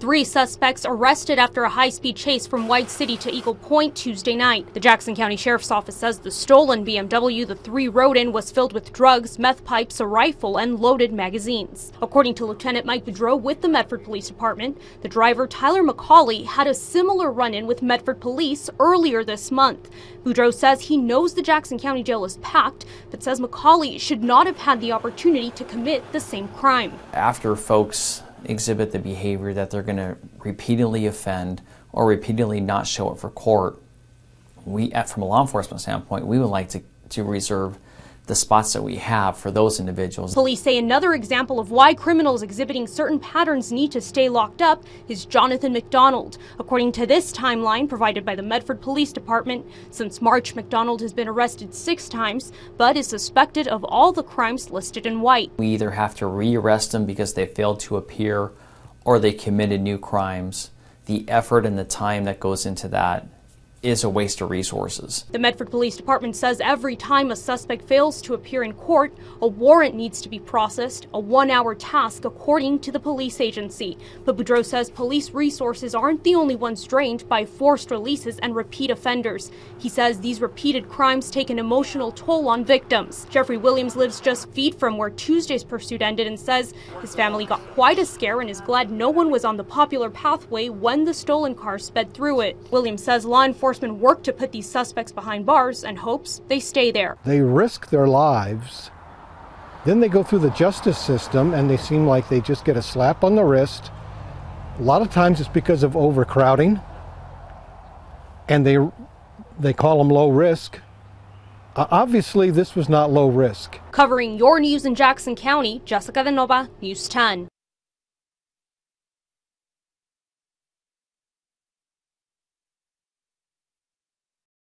3 suspects arrested after a high-speed chase from White City to Eagle Point Tuesday night. The Jackson County Sheriff's Office says the stolen BMW the 3 rode in was filled with drugs, meth pipes, a rifle, and loaded magazines. According to Lieutenant Mike Budreau with the Medford Police Department, the driver, Tyler McCauley, had a similar run-in with Medford Police earlier this month. Budreau says he knows the Jackson County Jail is packed, but says McCauley should not have had the opportunity to commit the same crime. After folks exhibit the behavior that they're going to repeatedly offend or repeatedly not show up for court, from a law enforcement standpoint, we would like to reserve the spots that we have for those individuals. Police say another example of why criminals exhibiting certain patterns need to stay locked up is Jonathan McDonald. According to this timeline provided by the Medford Police Department, since March, McDonald has been arrested 6 times, but is suspected of all the crimes listed in white. We either have to re-arrest them because they failed to appear or they committed new crimes. The effort and the time that goes into that is a waste of resources. The Medford Police Department says every time a suspect fails to appear in court, a warrant needs to be processed, a 1-hour task according to the police agency. But Budreau says police resources aren't the only ones drained by forced releases and repeat offenders. He says these repeated crimes take an emotional toll on victims. Jeffrey Williams lives just feet from where Tuesday's pursuit ended and says his family got quite a scare and is glad no one was on the popular pathway when the stolen car sped through it. Williams says law enforcement work to put these suspects behind bars and hopes they stay there. They risk their lives, then they go through the justice system and they seem like they just get a slap on the wrist. A lot of times it's because of overcrowding, and they call them low risk. Obviously this was not low risk. Covering your news in Jackson County, Jessica De Nova, News 10.